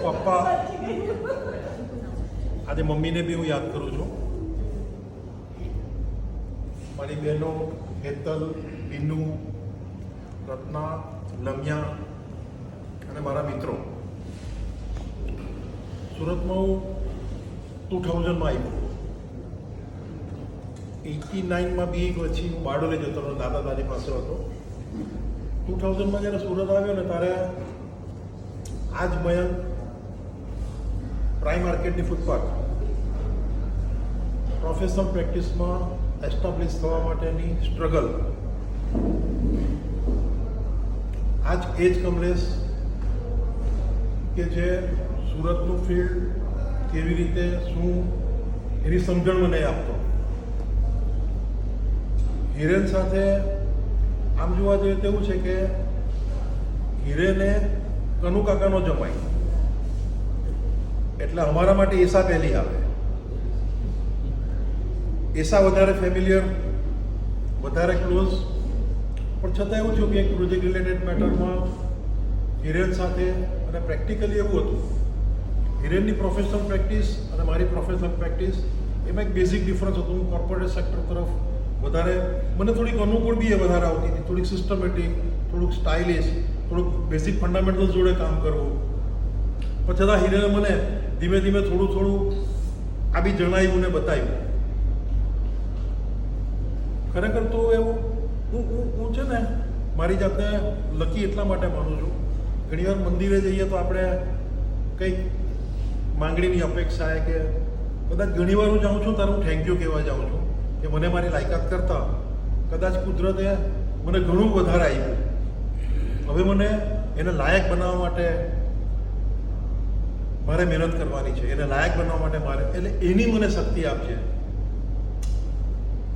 પપ્પા આજે મમ્મીને બી હું યાદ કરું છું. મારી બહેનો હેતલ, બીનુ, રત્ના, લમ્યા અને મારા મિત્રો. સુરતમાં હું 2000માં આવ્યો. 89માં બી પછી હું બારડોલી જતો હતો, દાદા દાદી પાસે હતો. 2000માં જ્યારે સુરત આવ્યો ને ત્યારે આજ મયંક પ્રાઇમ માર્કેટની ફૂટપાથ પ્રોફેશનલ પ્રેક્ટિસમાં એસ્ટાબ્લિશ થવા માટેની સ્ટ્રગલ. આજ એ જ કમલેશ કે જે સુરતનું ફિલ્ડ કેવી રીતે શું એની સમજણ મને આપતો. હિરેન સાથે આમ જોવા જઈએ તો એવું છે કે હિરેને કનુ કાકાનો જમાઈ એટલે અમારા માટે એસા પહેલી આવે. એસા વધારે ફેમિલિયર, વધારે ક્લોઝ, પણ છતાં એવું થયું કે એક પ્રોજેક્ટ રિલેટેડ મેટરમાં હિરેન સાથે અને પ્રેક્ટિકલી એવું હતું. હિરેનની પ્રોફેશનલ પ્રેક્ટિસ અને મારી પ્રોફેશનલ પ્રેક્ટિસ એમાં એક બેઝિક ડિફરન્સ હતું. હું કોર્પોરેટ સેક્ટર તરફ વધારે, મને થોડીક અનુકૂળ બી એ વધારે આવતી હતી, થોડીક સિસ્ટમેટિક, થોડુંક સ્ટાઇલિશ, થોડુંક બેઝિક ફંડામેન્ટલ્સ જોડે કામ કરવું. પણ છતાં હિરેને મને ધીમે ધીમે થોડું આ બી જણાવ્યું ને બતાવ્યું. ખરેખર તો એવું હું છે ને મારી જાતને લકી એટલા માટે માનું છું. ઘણીવાર મંદિરે જઈએ તો આપણે કંઈક માંગણીની અપેક્ષાએ કે કદાચ ઘણીવાર હું જાઉં છું ત્યારે હું થેન્ક યુ કહેવા જાઉં છું કે મને મારી લાયકાત કરતાં કદાચ કુદરતે મને ઘણું વધારે આપ્યું. હવે મને એને લાયક બનાવવા માટે મારે મહેનત કરવાની છે, એને લાયક બનાવવા માટે મારે, એટલે એની મને શક્તિ આપશે.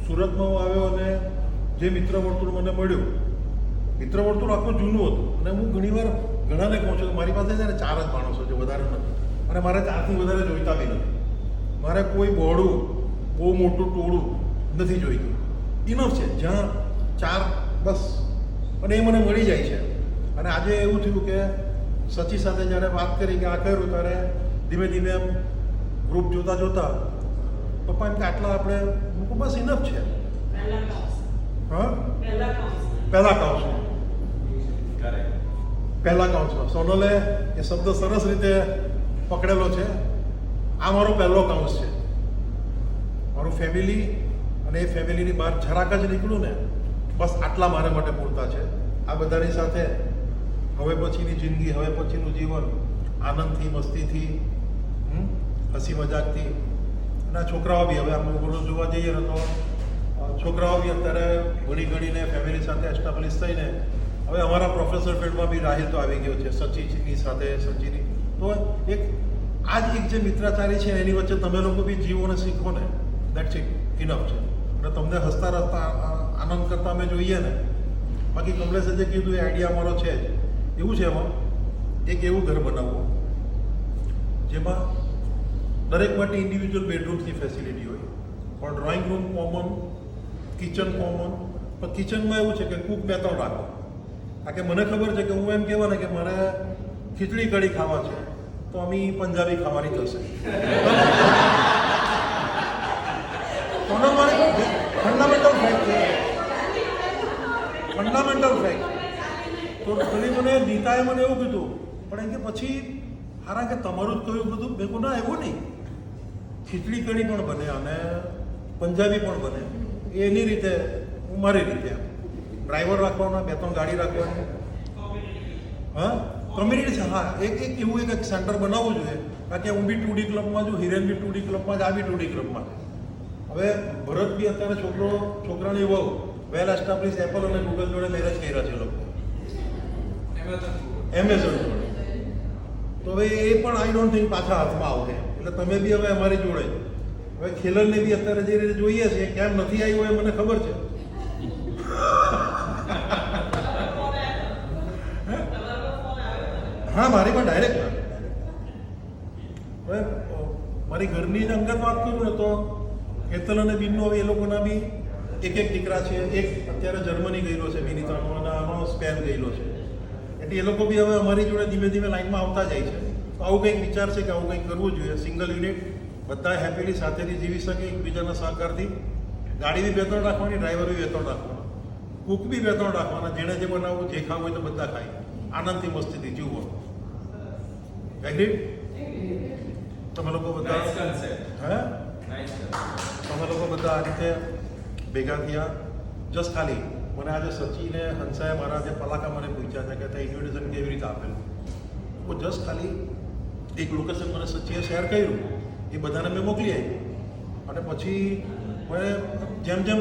સુરતમાં હું આવ્યો અને જે મિત્ર વર્તુળ મને મળ્યું, મિત્ર વર્તુળ આખું જૂનું હતું. અને હું ઘણીવાર ઘણાને કહું છું કે મારી પાસે છે ને 4 જ માણસો છે, વધારે નથી. અને મારે 4થી વધારે જોઈતા બી નથી. મારે કોઈ બોડું બહુ મોટું ટોળું નથી જોઈતું. ઇનફ છે જ્યાં 4 બસ, અને એ મને મળી જાય છે. અને આજે એવું થયું કે સચી સાથે જ્યારે વાત કરી કે આ કર્યું ત્યારે ધીમે ધીમે એમ ગ્રુપ જોતા પપ્પા એમ કે આટલા આપણે મૂકું, બસ ઇનફ છે. હા, પહેલા કાઉન્સમાં સોનલે એ શબ્દ સરસ રીતે પકડેલો છે. આ મારો પહેલો કાઉન્સ છે. મારું ફેમિલી અને એ ફેમિલીની બહાર જરાક જ નીકળું ને બસ આટલા મારા માટે પૂરતા છે. આ બધાની સાથે હવે પછીની જિંદગી, હવે પછીનું જીવન આનંદથી, મસ્તીથી, હસી મજાકથી. અને આ છોકરાઓ બી હવે આપણે રોજ જોવા જઈએ ને તો છોકરાઓ બી અત્યારે ઘણીને ફેમિલી સાથે એસ્ટાબ્લિશ થઈને હવે અમારા પ્રોફેસર ફિલ્ડમાં બી રાહિલ તો આવી ગયો છે, સચીની સાથે સચીની. તો એક આ જ એક જે મિત્રાચારી છે એની વચ્ચે તમે લોકો બી જીવો ને શીખો ને, દેટ્સ ઇટ, ઇનફ છે. અને તમને હસતા રસતા આનંદ કરતા અમે જોઈએ ને. બાકી કમલેશે જે કીધું એ આઈડિયા અમારો છે જ. એવું છે એમાં એક એવું ઘર બનાવવું જેમાં દરેક માટે ઇન્ડિવિજ્યુઅલ બેડરૂમ્સની ફેસિલિટી હોય, પણ drawing room common, kitchen common. પણ કિચનમાં એવું છે કે કૂક 2-3 રાખો. કારણ કે મને ખબર છે કે હું એમ કહેવા ને કે મારે ખીચડી કઢી ખાવા છે તો અમે પંજાબી ખાવાની થશે. ફંડામેન્ટલ ફેક્ટ છે, ફંડામેન્ટલ ફેક્ટ. તો ઘણી મને નીતાએ મને એવું કીધું, પણ એમ કે પછી હારા કે તમારું જ કહ્યું બધું ભેગું ના, એવું નહીં. ખીચડી કઢી પણ બને અને પંજાબી પણ બને, એની રીતે, હું મારી રીતે. ડ્રાઈવર રાખવાના, 2-3 ગાડી રાખવાની. હા, કમ્યુનિટી છે. હા, એક એવું એક સેન્ટર બનાવવું જોઈએ. કારણ કે હું બી 2D ક્લબમાં છું, હિરેન બી 2D ક્લબમાં છે, આ બી 2D ક્લબમાં છે. હવે ભરત બી અત્યારે છોકરાની વહુ વેલ એસ્ટાબ્લિશ એપલ અને ગૂગલ જોડે મેરેજ કર્યા છે લોકો, એમેઝોન જોડે. તો હવે એ પણ આઈ ડોન્ટ થિંક પાછા હાથમાં આવશે. એટલે તમે બી હવે અમારી જોડે. હવે ખેલરને બી અત્યારે જે રીતે જોઈએ છે કેમ નથી આવ્યું એ મને ખબર છે. હા, મારી પણ ડાયરેક્ટ. હવે મારી ઘરની જ અંગત વાત કરું ને તો હેતલ અને બિનનો હવે એ લોકોના બી એક દીકરા છે. એક અત્યારે જર્મની ગયેલો છે, વિનીતાનો, અને આનો સ્પેન ગયેલો છે. એટલે એ લોકો બી હવે અમારી જોડે ધીમે ધીમે લાઈનમાં આવતા જાય છે. તો આવું કંઈક વિચાર છે કે આવું કંઈક કરવું જોઈએ. સિંગલ યુનિટ બધા હેપીલી સાથેથી જીવી શકે એકબીજાના સહકારથી. ગાડી બી 2-3 રાખવાની, ડ્રાઈવર બી 2-3 રાખવાના, કુક બી 2-3 રાખવાના. જેણે જે બનાવવું, જે ખાવું હોય તો બધા ખાય. આનંદથી મસ્તીથી જીવવાનું. એગ્રી? તમે લોકો બધા હે તમે લોકો બધા આ રીતે ભેગા થયા. જસ્ટ ખાલી મને આજે સચિને હંસાએ મારા જે પલાકા મને પૂછ્યા છે કે તે ઇન્વિટેશન કેવી રીતે આપેલું. તો જસ્ટ ખાલી એક લોકેશન મને સચિએ શેર કર્યું, એ બધાને મેં મોકલી આવી. અને પછી મને જેમ જેમ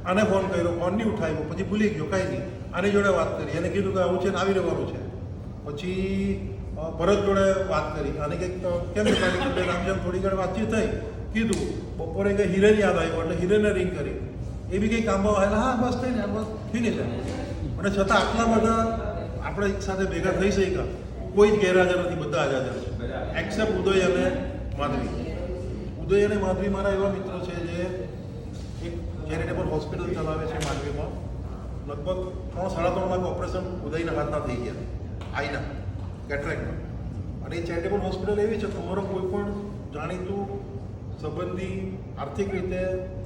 આને ફોન કર્યો, ફોન નહીં ઉઠાવ્યો, પછી ભૂલી ગયો, કાંઈ નહીં. આની જોડે વાત કરી, એને કીધું કે આવું છે ને આવી રહેવાનું છે. પછી ભરત જોડે વાત કરી, અને કંઈક કેમ કાઢી આમ જેમ થોડી ઘણી વાતચીત થઈ, કીધું. બપોરે કંઈ હિરેન યાદ આવ્યો એટલે હિરેને રિંગ કરી. એ બી કંઈ કામમાં આવેલા, હા બસ થઈ ને બસ ફિનિશ. અને છતાં આટલા બધા આપણે એક સાથે ભેગા થઈ શક્યા, કોઈ જ ગેરહાજર નથી, બધા હાજર છે એક્સેપ્ટ ઉદય અને માધવી. ઉદય અને માધવી મારા એવા મિત્રો છે જે એક ચેરિટેબલ હોસ્પિટલ ચલાવે છે માધવીમાં. લગભગ 3-3.5 લાખ ઓપરેશન ઉદયના હાથના થઈ ગયા, આઈના કેટરેક્ટમાં. અને એ ચેરિટેબલ હોસ્પિટલ એવી છે, તમારો કોઈ પણ જાણીતું સંબંધી આર્થિક રીતે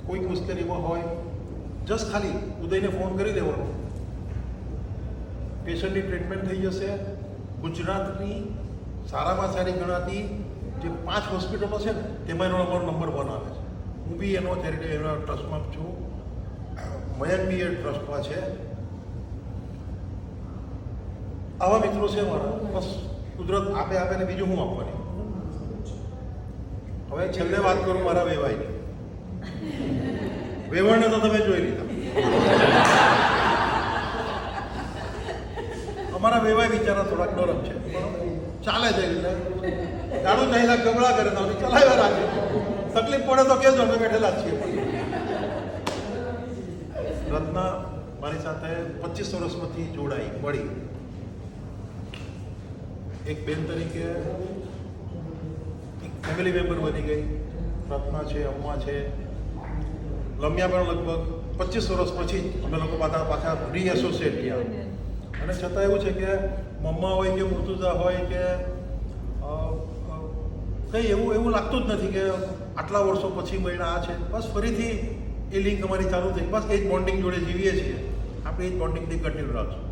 કોઈક મુશ્કેલીમાં હોય, જસ્ટ ખાલી ઉદયને ફોન કરી દેવાનો, પેશન્ટની ટ્રીટમેન્ટ થઈ જશે. ગુજરાતની સારામાં સારી ગણાતી જે 5 હોસ્પિટલો છે ને તેમાં એનો નંબર 1 આવે છે. હું બી એનો ચેરિટી એના ટ્રસ્ટમાં છું, મયંક બી એ ટ્રસ્ટમાં છે. આવા મિત્રો છે મારા. બસ કુદરત આપે ને બીજું હું આપવાની. હવે છેલ્લે વાત કરું મારા વેવાઈની. વેવણને તો તમે જોઈ લીધા. અમારા વેવાઈ બિચારા થોડાક નરમ છે, ચાલે છે એટલે ગાડું ચાહેલા ગબડા કરે તો ચલાવ્યા રાખે. તકલીફ પડે તો કેજો, અમે બેઠેલા જ છીએ. રત્ના મારી સાથે 25 વર્ષમાંથી જોડાઈ મળી. એક બેન તરીકે એક ફેમિલી મેમ્બર બની ગઈ. રત્ના છે, અમ્મા છે. લમ્યા પણ લગભગ 25 વર્ષ પછી અમે લોકો પાછા રીએસોસિએટ થયા. અને છતાં એવું છે કે મમ્મા હોય કે મૃતુજા હોય કે કંઈ એવું લાગતું જ નથી કે આટલા વર્ષો પછી મળ્યા આ છે. બસ ફરીથી એ લિંક અમારી ચાલુ થઈ. બસ એ જ બોન્ડિંગ જોડે જીવીએ છીએ. આપણે એ જ બોન્ડિંગથી કન્ટિન્યુ રાખશું.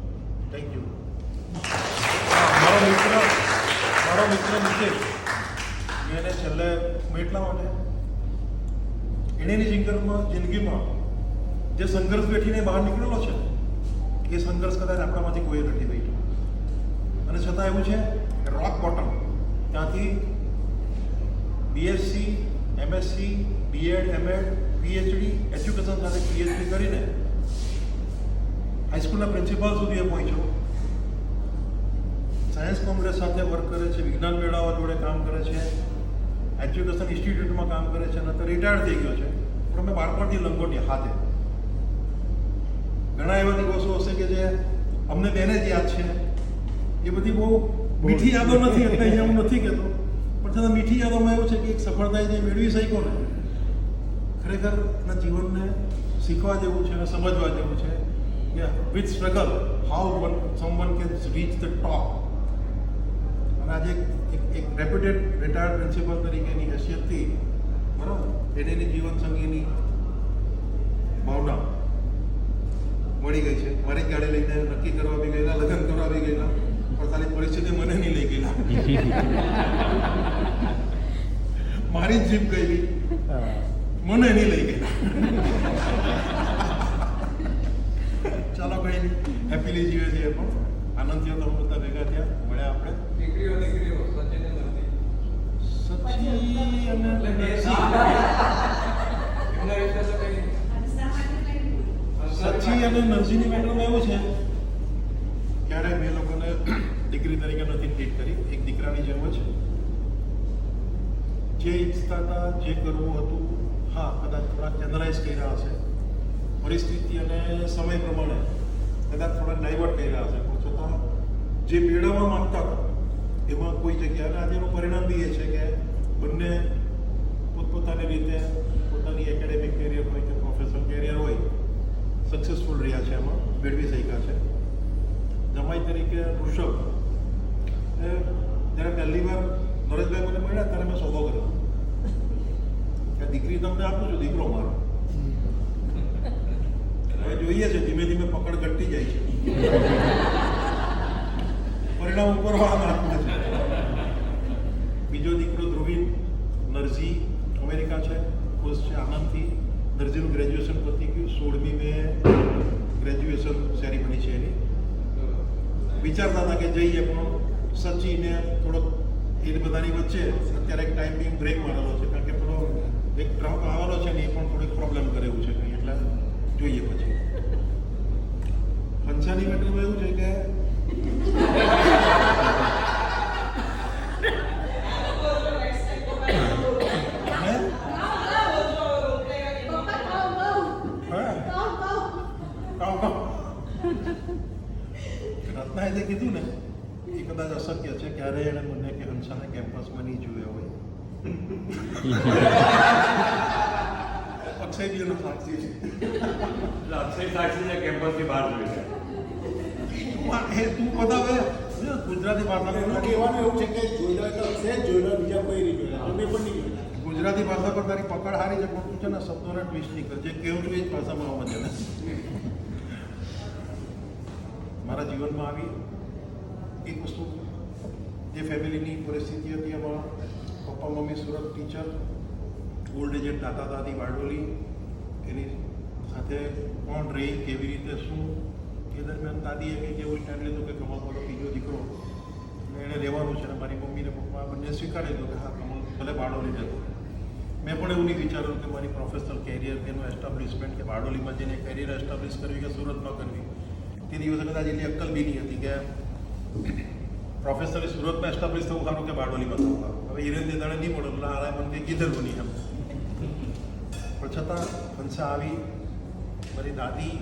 Thank you. મારો મિત્ર નિકેશ, એને છેલ્લે હું એટલા માટે એની જિંદગીમાં જે સંઘર્ષ બેઠીને બહાર નીકળેલો છે, એ સંઘર્ષ કદાચ આપણામાંથી કોઈ નથી બેઠો. અને છતાં એવું છે કે રોક બોટમ ત્યાંથી BSc, MSc, BEd, MEd, PhD, education સાથે પીએચડી કરીને હાઈસ્કૂલના પ્રિન્સિપાલ સુધી એ પહોંચ્યો. સાયન્સ કોંગ્રેસ સાથે વર્ક કરે છે, વિજ્ઞાન મેળાવા જોડે કામ કરે છે, એજ્યુકેશન ઇન્સ્ટિટ્યૂટમાં કામ કરે છે, અને તો રિટાયર્ડ થઈ ગયો છે. પણ અમે બાળપણથી લંગોટી હાથે ઘણા એવા દિવસો હશે કે જે અમને તેને જ યાદ છે. એ બધી બહુ મીઠી યાદો નથી, એટલે અહીંયા હું નથી કહેતો, પણ છતાં મીઠી યાદોમાં એવું છે કે એક સફળતા જે મેળવી શક્યો ને, ખરેખર એના જીવનને શીખવા જેવું છે અને સમજવા જેવું છે કે with struggle how someone can reach the top. અને આજે એક રેપ્યુટેડ રિટાયર્ડ પ્રિન્સિપલ તરીકેની હેસિયતથી બરાબર એની જીવન સંગીની ભાવના મળી ગઈ છે. મારી ગાડી લઈને નક્કી કરવા બી ગયેલા, લગ્ન કરવા બી ગયેલા, પણ ખાલી પરિસ્થિતિ મને નહીં લઈ ગયેલા. મારી જ જીપ ગયેલી, મને નહીં લઈ ગયેલા. ચાલો કઈ નહીં, હેપીલી જીવે છે. એ પણ આનંદ થયો તો બધા ભેગા થયા, મળ્યા આપણે. દીકરીઓ સચી અને નરસિંહની મેટરમાં એવું છે, ક્યારેય મેં લોકોને દીકરી તરીકે નથી ટ્રીટ કરી. એક દીકરાની જેમ જ જે ઈચ્છતા હતા, જે કરવું હતું, હા કદાચ થોડા જનરલાઇઝ કર્યા હશે, પરિસ્થિતિ અને સમય પ્રમાણે કદાચ થોડા ડાયવર્ટ કર્યા હશે, પણ છતાં જે મેળવવા માંગતા હતા એમાં કોઈ જગ્યાએ આજેનું પરિણામ બી એ છે કે બંને પોતપોતાની રીતે પોતાની એકેડેમિક કેરિયર હોય કે પ્રોફેશનલ કેરિયર હોય સક્સેસફુલ રહ્યા છે, એમાં મેળવી શક્યા છે. જમાઈ તરીકે ઋષભ એ જ્યારે પહેલી વાર નરેશભાઈ મને મળ્યા ત્યારે મેં સોદો કર્યો કે દીકરી તમને આપું છું, દીકરો મારો. હવે જોઈએ છે ધીમે ધીમે પકડ ઘટતી જાય છે, પરિણામ ઉપરવાળાના હાથમાં છે. બીજો દીકરો ધ્રુવીન નરજી અમેરિકા છે, ખુશ છે, આનંદથી. નરજીનું ગ્રેજ્યુએશન પતી ગયું. 16મી મે ગ્રેજ્યુએશન સેરેમની છે એની. વિચારતા હતા કે જઈએ, પણ સચીને થોડોક એ બધાની વચ્ચે અત્યારે એક ટાઈમ બી બ્રેક મારેલો છે, કારણ કે પેલો એક ટ્રમ્પ આવવાનો છે ને એ પણ થોડીક પ્રોબ્લેમ કરે એવું છે કંઈ, એટલે જોઈએ પછી. હંસાની મેટરમાં એવું છે કે રત્નાએ જે કીધું ને એ કદાચ અશક્ય છે. ક્યારે એને મને કે હંસાને કેમ્પસમાં નહીં જોયા હોય. અક્ષય બી એનો સાક્ષી છે. અક્ષય સાક્ષીને કેમ્પસની બહાર જોઈ છે. એ તું બતાવે ગુજરાતી ભાષા કહેવાનું એવું છે કે જોયેલો તો છે, જોયેલો બીજા કોઈ નહીં જોયેલા, અમે પણ નહીં જોયેલા. ગુજરાતી ભાષા પર તારી પકડ હારી છે, પણ તું છે ને શબ્દોને ટ્વિસ્ટ નહીં કર. જે કેવું છું એ જ ભાષામાં આવવા છે ને. મારા જીવનમાં આવી એક વસ્તુ, જે ફેમિલીની પરિસ્થિતિ હતી એમાં પપ્પા mummy Surat teacher, old aged દાદા દાદી બારડોલી, એની સાથે કોણ રહી, કેવી રીતે, શું. એ દરમિયાન દાદીએ કંઈક એવું સ્ટેન્ડ લીધું કે કમલવાળો બીજો દીકરો એણે રહેવાનું છે. અને મારી મમ્મી ને પપ્પા બંને સ્વીકારી લીધું કે હા કમલ ભલે બારડોલી જતો. મેં પણ એવું નહીં વિચાર્યું કે મારી પ્રોફેશનલ કેરિયર કે એનું એસ્ટાબ્લિશમેન્ટ કે બારડોલીમાં જઈને કેરિયર એસ્ટાબ્લિશ કરવી કે સુરતમાં કરવી. તે દિવસે કદાચ એટલી અક્કલ બી નહીં હતી કે પ્રોફેસરી સુરતમાં એસ્ટાબ્લિશ થવું સારું કે બારડોલીમાં થવું સારું. હવે હિરેન દાડે નહીં મળે એટલે આરામ મને કંઈ કીધેલું નહીં એમ. પણ છતાં હંસા આવી. મારી દાદી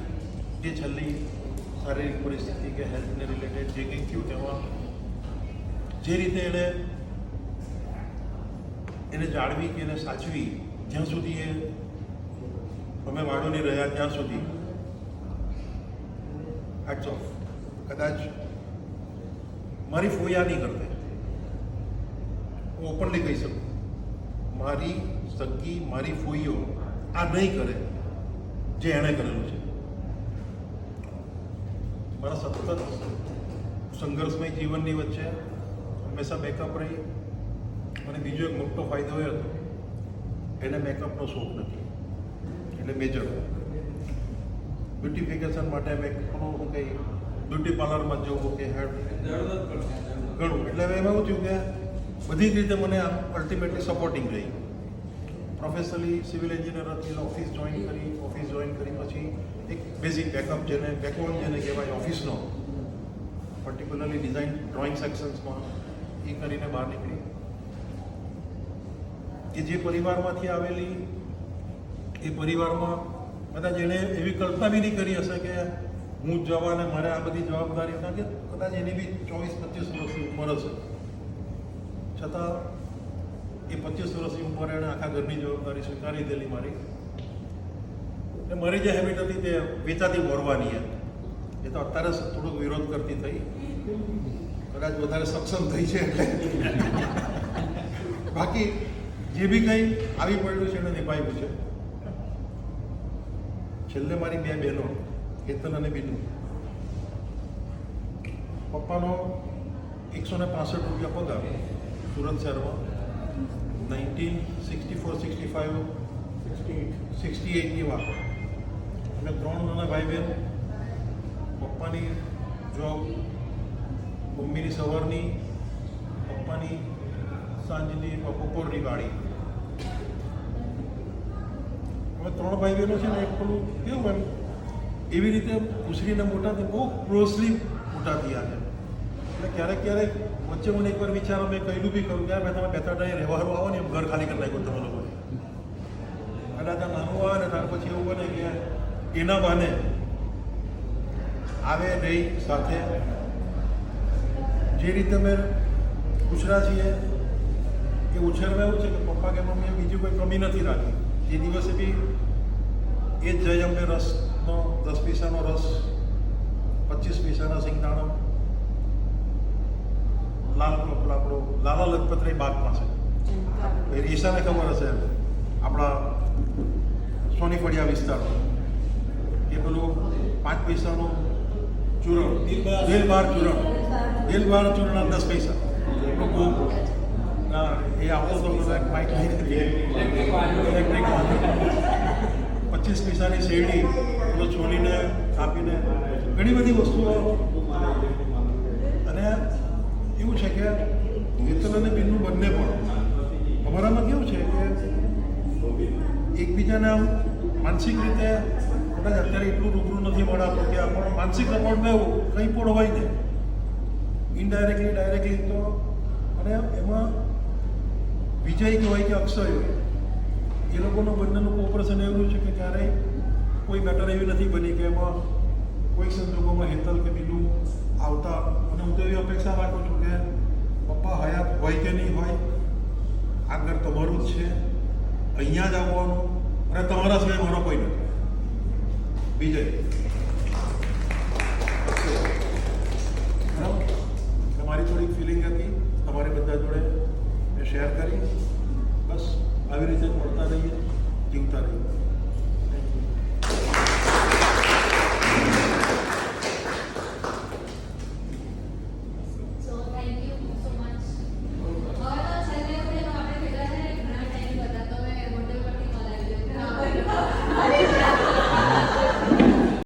જે છેલ્લી શારીરિક પરિસ્થિતિ કે હેલ્થને રિલેટેડ જે કંઈ થયું તેમાં જે રીતે એને જાળવી કે એને સાચવી, જ્યાં સુધી અમે વાડોની રહ્યા ત્યાં સુધી હેટ્સ ઓફ. કદાચ મારી ફોયા નહીં કરતે, હું ઓપનલી કહી શકું, મારી સગી મારી ફોઈઓ આ નહીં કરે જે એણે કરેલું છે. મારા સતત સંઘર્ષમય જીવનની વચ્ચે હંમેશા મેકઅપ રહી. અને બીજો એક મોટો ફાયદો એ હતો, એને મેકઅપનો શોખ નથી, એટલે મેજર બ્યુટિફિકેશન માટે મેં હું કંઈ બ્યુટી પાર્લરમાં જવું કે હેર ઘણું. એટલે હવે એમાં એવું થયું કે બધી જ રીતે મને અલ્ટિમેટલી સપોર્ટિંગ રહી. પ્રોફેશનલી સિવિલ એન્જિનિયર હતી, ઓફિસ જોઈન કરી પછી એક બેઝિક બેકઅપ બેકગ્રાઉન્ડ જેને કહેવાય ઓફિસનો, પર્ટિક્યુલરલી ડિઝાઇન ડ્રોઈંગ સેક્શન્સમાં એ કરીને બહાર નીકળી. કે જે પરિવારમાંથી આવેલી, એ પરિવારમાં કદાચ એણે એવી કલ્પના બી નહીં કરી હશે કે હું જવા ને મારે આ બધી જવાબદારી, કારણ કે કદાચ એની બી 24-25 વર્ષની ઉંમર હશે, છતાં એ 25 વર્ષની ઉંમરે એણે આખા ઘરની જવાબદારી સ્વીકારી દીધેલી મારી. ને મારી જે હેબિટ હતી તે વેચાતી મોરવાની એમ, એ તો અત્યારે થોડોક વિરોધ કરતી થઈ, કદાચ વધારે સક્ષમ થઈ છે એટલે. બાકી જે બી કંઈ આવી પડ્યું છે એને નિભાવ્યું છે. છેલ્લે મારી 2 બહેનો કેતન અને બીનુ, પપ્પાનો 165 રૂપિયા પગાર સુરત શહેરમાં 1964-65-68ની વાત. અમે 3 નાના ભાઈ બહેન. પપ્પાની જોબ, મમ્મીની સવારની, પપ્પાની સાંજની બપોરની ગાડી. અમે 3 ભાઈ બહેનો છે ને, એક પેલું કેવું એમ એવી રીતે ઉછરીને મોટા બહુ ક્લોઝલી મોટા થયા છે. એટલે ક્યારેક વચ્ચે મને એકવાર વિચારો, મેં કહેલું બી કરું કે ભાઈ તમે 2-3 ટાઈમ રહેવાનું આવો ને એમ ઘર ખાલી કરી નાખ્યું તમે લોકોને. એટલે ત્યાં નાનું આવે ને ત્યાર પછી એવું બને કે એના બહાને આવે રહી સાથે. જે રીતે અમે ઉછરા છીએ એ ઉછેરમાં એવું છે કે પપ્પા કે મમ્મીએ બીજી કોઈ કમી નથી રાખી. એ દિવસે બી એ જ જઈ અમને રસનો 10 પૈસાનો રસ, 25 પૈસાના સિંગદાણા, લાલા લજપતરાય બાગ પાસે ઈશાને ખબર હશે આપણા સોની ફળિયા વિસ્તાર એ પેલું 5 પૈસાનું ચૂરણ દિલબાર ચૂરણ 10 પૈસા એ આવતો તો બધા બાઇક ઇલેક્ટ્રિક 25 પૈસાની શેરડી પેલો છોલીને કાપીને ઘણી બધી વસ્તુઓ. અને એવું છે કે હેતલ અને બિનનું બંને પણ અમારામાં કેવું છે કે એકબીજાને આમ માનસિક રીતે કદાચ અત્યારે એટલું રૂબરૂ નથી મળાતું કે આપણો માનસિક સપોર્ટમાં એવું કંઈ પણ હોય ને ઇનડાયરેક્ટલી ડાયરેક્ટલી તો. અને એમાં વિજય કે હોય કે અક્ષય હોય એ લોકોનું બંનેનું કોઓપરેશન એવું છે કે ક્યારેય કોઈ ગટર એવી નથી બની કે એમાં કોઈ સંજોગોમાં હેતલ કે બીજું આવતા. અને હું તો એવી અપેક્ષા રાખું છું કે પપ્પા હયાત હોય કે નહીં હોય આ ઘર તમારું જ છે, અહીંયા જ આવવાનું અને તમારા સિવાય મારો કોઈ નથી. વિજય બરાબર. તમારી થોડીક ફિલિંગ હતી તમારી બધા જોડે મેં શેર કરી. બસ આવી રીતે મળતા રહીએ, જીવતા રહીએ.